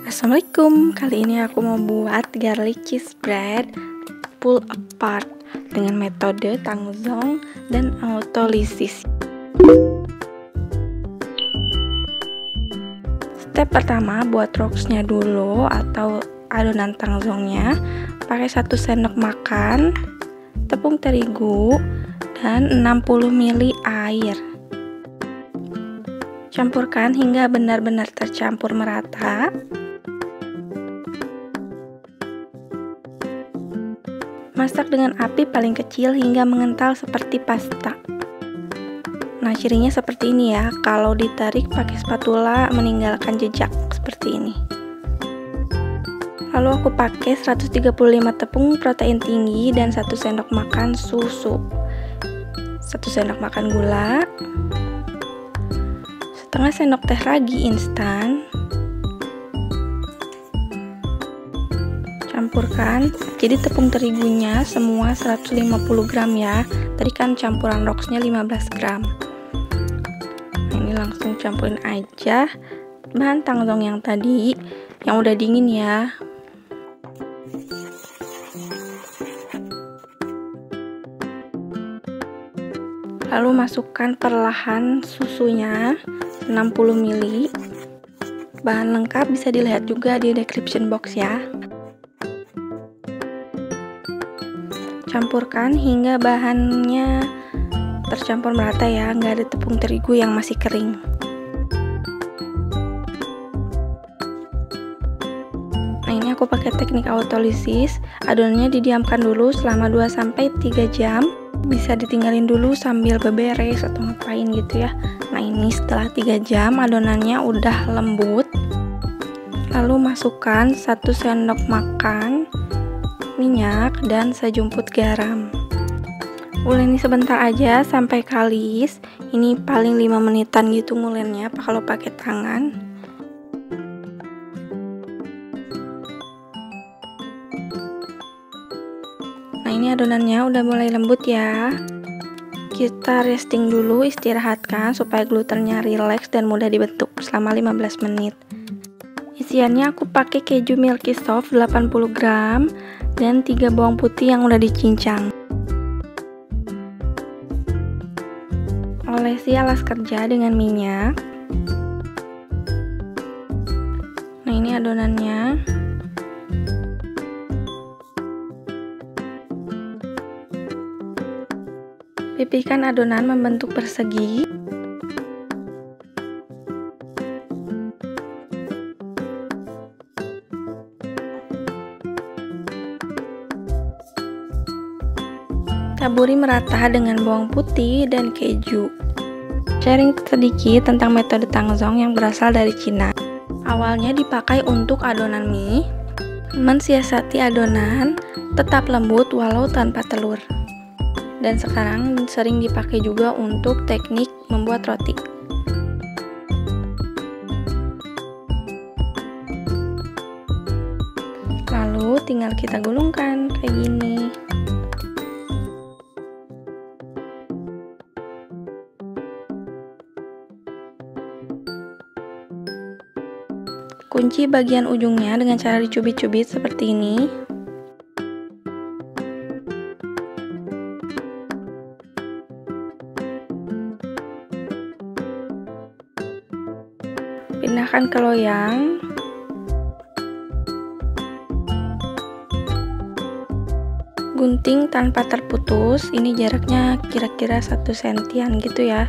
Assalamualaikum, kali ini aku mau buat garlic cheese bread pull apart dengan metode tangzong dan autolysis. Step pertama, buat rocks-nya dulu atau adonan tangzongnya. Pakai 1 sendok makan tepung terigu dan 60 ml air. Campurkan hingga benar-benar tercampur merata. Masak dengan api paling kecil hingga mengental seperti pasta. Nah, cirinya seperti ini ya. Kalau ditarik pakai spatula meninggalkan jejak seperti ini. Lalu aku pakai 135 tepung protein tinggi dan 1 sendok makan susu. 1 sendok makan gula. Setengah sendok teh ragi instan. Campurkan, jadi tepung terigunya semua 150 gram ya. Tadi kan campuran rocks-nya 15 gram. Nah, ini langsung campurin aja bahan tangzong yang tadi yang udah dingin ya. Lalu masukkan perlahan susunya 60 ml. Bahan lengkap bisa dilihat juga di description box ya. Campurkan hingga bahannya tercampur merata ya, nggak ada tepung terigu yang masih kering. Nah, ini aku pakai teknik autolysis. Adonannya didiamkan dulu selama 2-3 jam. Bisa ditinggalin dulu sambil beberes atau ngapain gitu ya. Nah, ini setelah 3 jam adonannya udah lembut. Lalu masukkan 1 sendok makan minyak dan sejumput garam. Uleni sebentar aja sampai kalis. Ini paling 5 menitan gitu ngulennya kalau pakai tangan. Nah, ini adonannya udah mulai lembut ya. Kita resting dulu, istirahatkan supaya glutennya rileks dan mudah dibentuk selama 15 menit. Isiannya aku pakai keju Milky Soft 80 gram dan 3 bawang putih yang udah dicincang. Olesi alas kerja dengan minyak. Nah, ini adonannya. Pipihkan adonan membentuk persegi. Taburi merata dengan bawang putih dan keju. Sharing sedikit tentang metode tangzong yang berasal dari Cina. Awalnya dipakai untuk adonan mie, mensiasati adonan tetap lembut walau tanpa telur. Dan sekarang sering dipakai juga untuk teknik membuat roti. Lalu tinggal kita gulungkan kayak gini. Kunci bagian ujungnya dengan cara dicubit-cubit seperti ini. Pindahkan ke loyang. Gunting tanpa terputus. Ini jaraknya kira-kira 1 sentian gitu ya.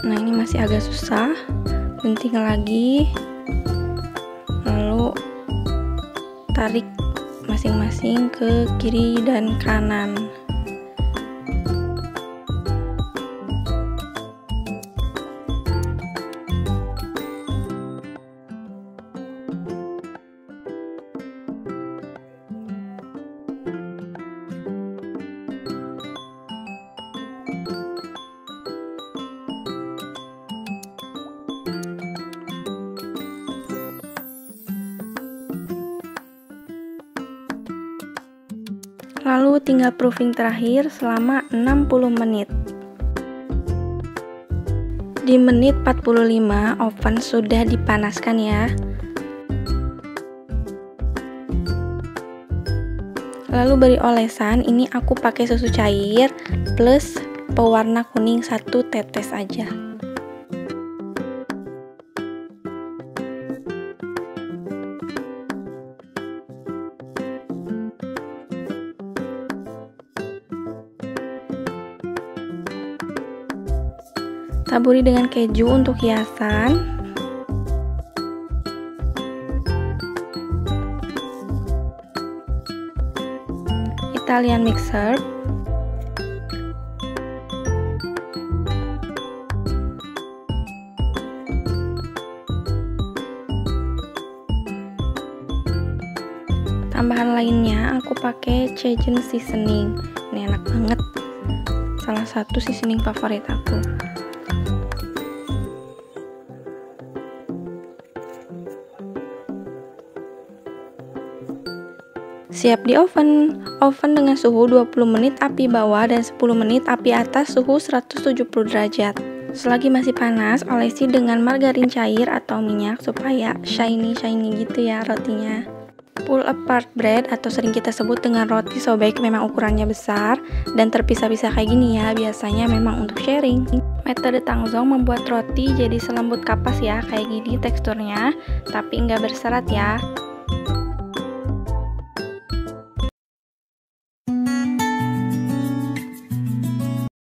Nah, ini masih agak susah. Gunting lagi. Lalu tarik masing-masing ke kiri dan kanan. Lalu tinggal proofing terakhir selama 60 menit. Di menit 45 oven sudah dipanaskan ya. Lalu beri olesan, ini aku pakai susu cair plus pewarna kuning 1 tetes aja. Taburi dengan keju untuk hiasan. Italian mixer. Tambahan lainnya aku pakai Cajun seasoning. Ini enak banget. Salah satu seasoning favorit aku. Siap di oven. Oven dengan suhu 20 menit api bawah dan 10 menit api atas suhu 170 derajat. Selagi masih panas, olesi dengan margarin cair atau minyak supaya shiny gitu ya rotinya. Pull apart bread atau sering kita sebut dengan roti sobek memang ukurannya besar dan terpisah-pisah kayak gini ya, biasanya memang untuk sharing. Metode tangzong membuat roti jadi selembut kapas ya, kayak gini teksturnya, tapi nggak berserat ya.